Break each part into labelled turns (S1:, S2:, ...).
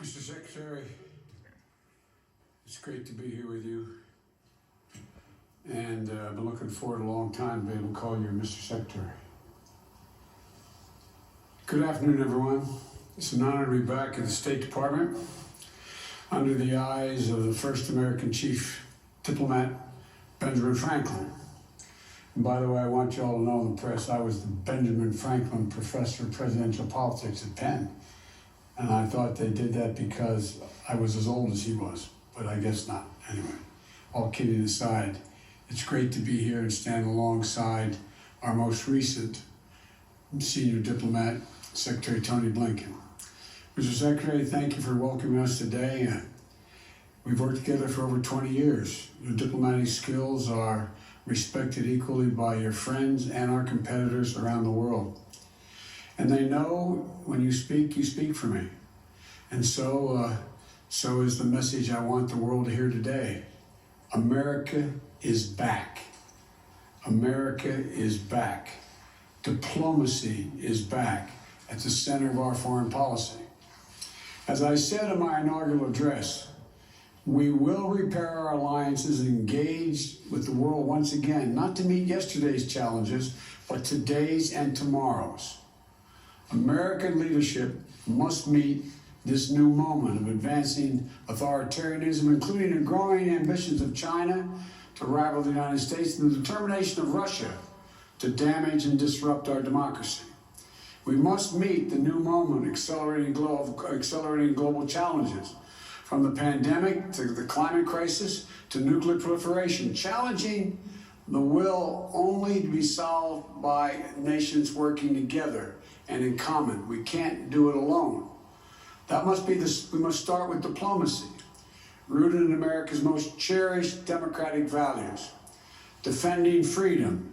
S1: Mr. Secretary, it's great to be here with you. And I've been looking forward a long time to be able to call you Mr. Secretary. Good afternoon, everyone. It's an honor to be back at the State Department under the eyes of the first American chief diplomat, Benjamin Franklin. And by the way, I want you all to know in the press, I was the Benjamin Franklin Professor of Presidential Politics at Penn. And I thought they did that because I was as old as he was, but I guess not. Anyway, all kidding aside, it's great to be here and stand alongside our most recent senior diplomat, Secretary Tony Blinken. Mr. Secretary, thank you for welcoming us today. We've worked together for over 20 years. Your diplomatic skills are respected equally by your friends and our competitors around the world. And they know when you speak for me. And so is the message I want the world to hear today. America is back. America is back. Diplomacy is back at the center of our foreign policy. As I said in my inaugural address, we will repair our alliances and engage with the world once again, not to meet yesterday's challenges, but today's and tomorrow's. American leadership must meet this new moment of advancing authoritarianism, including the growing ambitions of China to rival the United States and the determination of Russia to damage and disrupt our democracy. We must meet the new moment, accelerating global challenges, from the pandemic to the climate crisis to nuclear proliferation, challenging the will only to be solved by nations working together and in common. We can't do it alone. We must start with diplomacy, rooted in America's most cherished democratic values, defending freedom,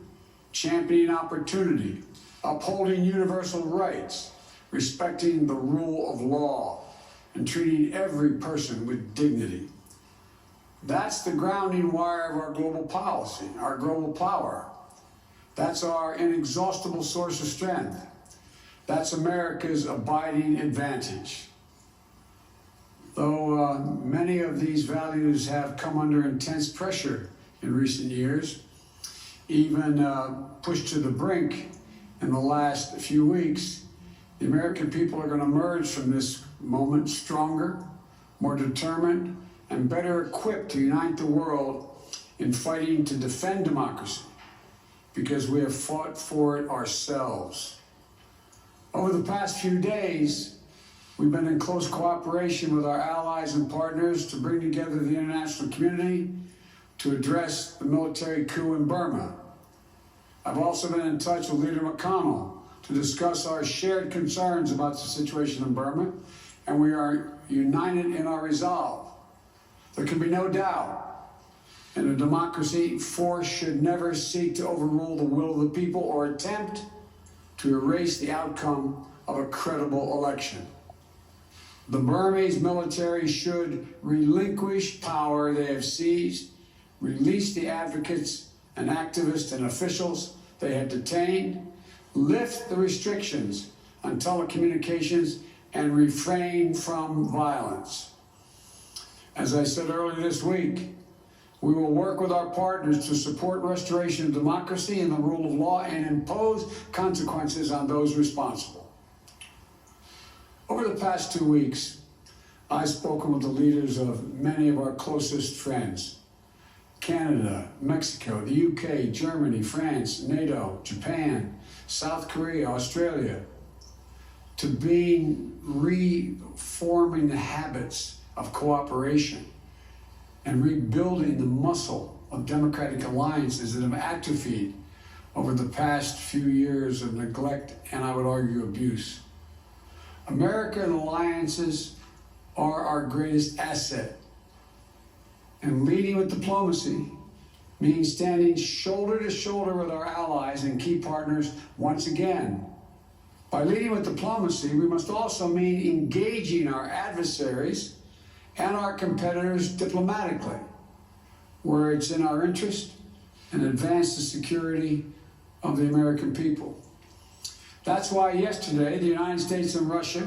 S1: championing opportunity, upholding universal rights, respecting the rule of law, and treating every person with dignity. That's the grounding wire of our global policy, our global power. That's our inexhaustible source of strength. That's America's abiding advantage. Though many of these values have come under intense pressure in recent years, even pushed to the brink in the last few weeks, the American people are going to emerge from this moment stronger, more determined, and better equipped to unite the world in fighting to defend democracy, because we have fought for it ourselves. Over the past few days, we've been in close cooperation with our allies and partners to bring together the international community to address the military coup in Burma. I've also been in touch with Leader McConnell to discuss our shared concerns about the situation in Burma, and we are united in our resolve. There can be no doubt, in a democracy, force should never seek to overrule the will of the people or attempt to erase the outcome of a credible election. The Burmese military should relinquish power they have seized, release the advocates and activists and officials they have detained, lift the restrictions on telecommunications, and refrain from violence. As I said earlier this week, we will work with our partners to support restoration of democracy and the rule of law and impose consequences on those responsible. Over the past 2 weeks, I've spoken with the leaders of many of our closest friends: Canada, Mexico, the UK, Germany, France, NATO, Japan, South Korea, Australia, to reforming the habits of cooperation and rebuilding the muscle of democratic alliances that have atrophied over the past few years of neglect and, I would argue, abuse. American alliances are our greatest asset. And leading with diplomacy means standing shoulder to shoulder with our allies and key partners once again. By leading with diplomacy, we must also mean engaging our adversaries and our competitors diplomatically, where it's in our interest, and advance the security of the American people. That's why yesterday, the United States and Russia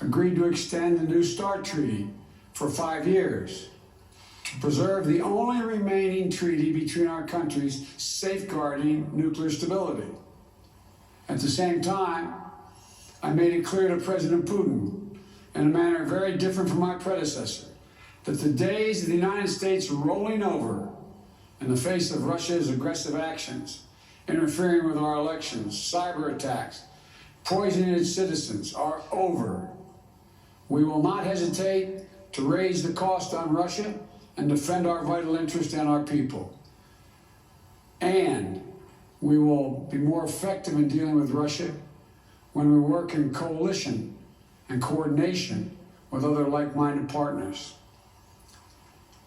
S1: agreed to extend the New START treaty for 5 years to preserve the only remaining treaty between our countries safeguarding nuclear stability. At the same time, I made it clear to President Putin, in a manner very different from my predecessor, that the days of the United States rolling over in the face of Russia's aggressive actions, interfering with our elections, cyber attacks, poisoning its citizens, are over. We will not hesitate to raise the cost on Russia and defend our vital interest and our people. And we will be more effective in dealing with Russia when we work in coalition and coordination with other like-minded partners.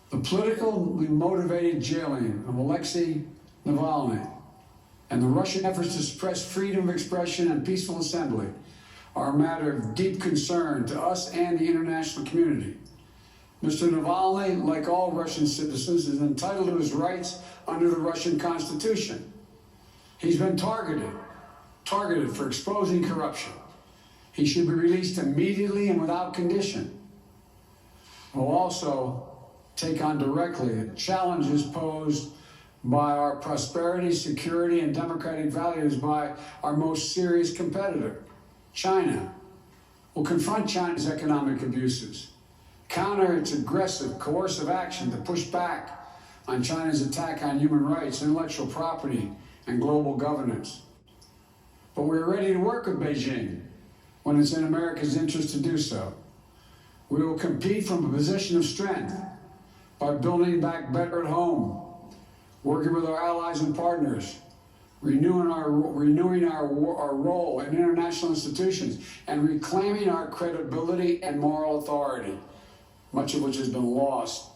S1: The politically motivated jailing of Alexei Navalny and the Russian efforts to suppress freedom of expression and peaceful assembly are a matter of deep concern to us and the international community. Mr. Navalny, like all Russian citizens, is entitled to his rights under the Russian Constitution. He's been targeted for exposing corruption. He should be released immediately and without condition. We'll also take on directly the challenges posed by our prosperity, security, and democratic values by our most serious competitor, China. We'll confront China's economic abuses, counter its aggressive, coercive action to push back on China's attack on human rights, intellectual property, and global governance. But we're ready to work with Beijing when it's in America's interest to do so. We will compete from a position of strength by building back better at home, working with our allies and partners, renewing our role in international institutions, and reclaiming our credibility and moral authority, much of which has been lost.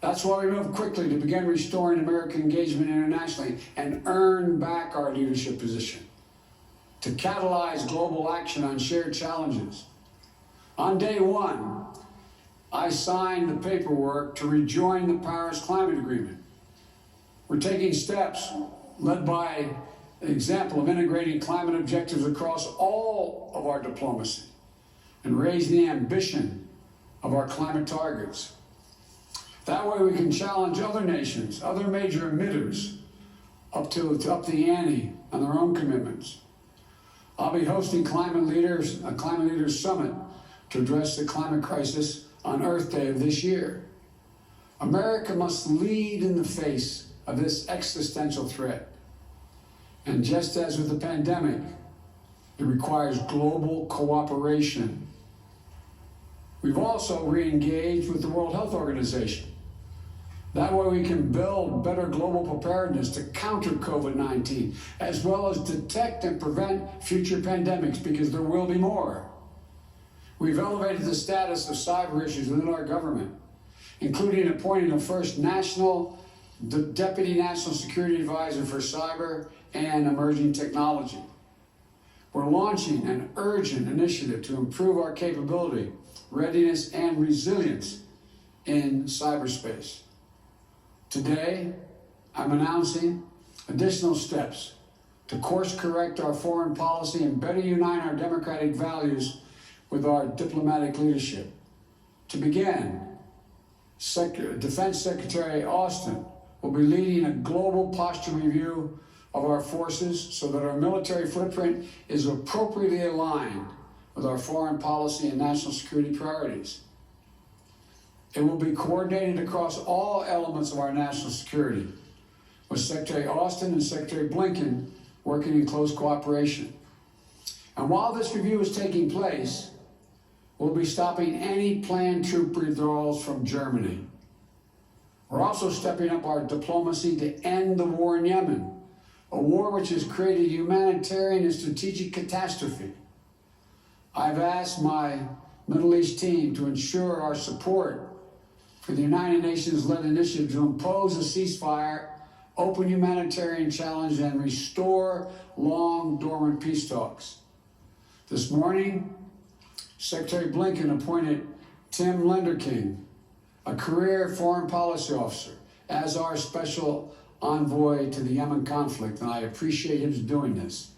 S1: That's why we move quickly to begin restoring American engagement internationally and earn back our leadership position, to catalyze global action on shared challenges. On day one, I signed the paperwork to rejoin the Paris Climate Agreement. We're taking steps led by an example of integrating climate objectives across all of our diplomacy and raising the ambition of our climate targets. That way we can challenge other nations, other major emitters, up the ante on their own commitments. I'll be hosting a Climate Leaders Summit to address the climate crisis on Earth Day of this year. America must lead in the face of this existential threat. And just as with the pandemic, it requires global cooperation. We've also re-engaged with the World Health Organization. That way we can build better global preparedness to counter COVID-19, as well as detect and prevent future pandemics, because there will be more. We've elevated the status of cyber issues within our government, including appointing the first Deputy National Security Advisor for Cyber and Emerging Technology. We're launching an urgent initiative to improve our capability, readiness, and resilience in cyberspace. Today, I'm announcing additional steps to course correct our foreign policy and better unite our democratic values with our diplomatic leadership. To begin, Defense Secretary Austin will be leading a global posture review of our forces so that our military footprint is appropriately aligned with our foreign policy and national security priorities. It will be coordinated across all elements of our national security, with Secretary Austin and Secretary Blinken working in close cooperation. And while this review is taking place, we'll be stopping any planned troop withdrawals from Germany. We're also stepping up our diplomacy to end the war in Yemen, a war which has created a humanitarian and strategic catastrophe. I've asked my Middle East team to ensure our support for the United Nations-led initiative to impose a ceasefire, open humanitarian challenge, and restore long-dormant peace talks. This morning, Secretary Blinken appointed Tim Lenderking, a career foreign policy officer, as our special envoy to the Yemen conflict, and I appreciate him doing this.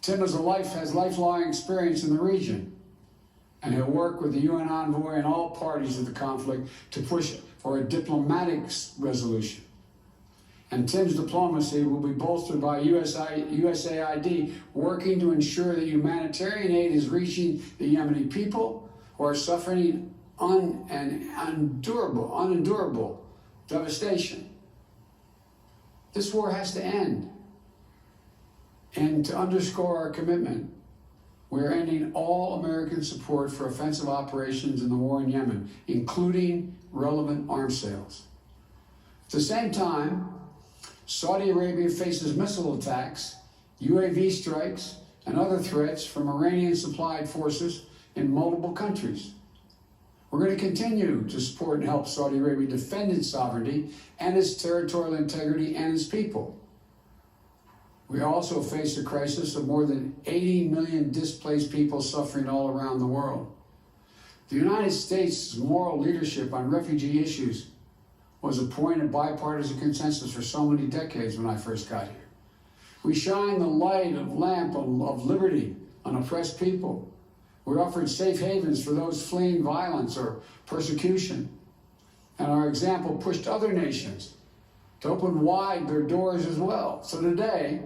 S1: Tim has lifelong experience in the region, and he'll work with the UN envoy and all parties of the conflict to push for a diplomatic resolution. And Tim's diplomacy will be bolstered by USAID working to ensure that humanitarian aid is reaching the Yemeni people who are suffering unendurable devastation. This war has to end. And to underscore our commitment, we're ending all American support for offensive operations in the war in Yemen, including relevant arms sales. At the same time, Saudi Arabia faces missile attacks, UAV strikes, and other threats from Iranian-supplied forces in multiple countries. We're going to continue to support and help Saudi Arabia defend its sovereignty and its territorial integrity and its people. We also face a crisis of more than 80 million displaced people suffering all around the world. The United States' moral leadership on refugee issues was a point of bipartisan consensus for so many decades when I first got here. We shine the lamp of liberty on oppressed people. We offered safe havens for those fleeing violence or persecution. And our example pushed other nations to open wide their doors as well. So today,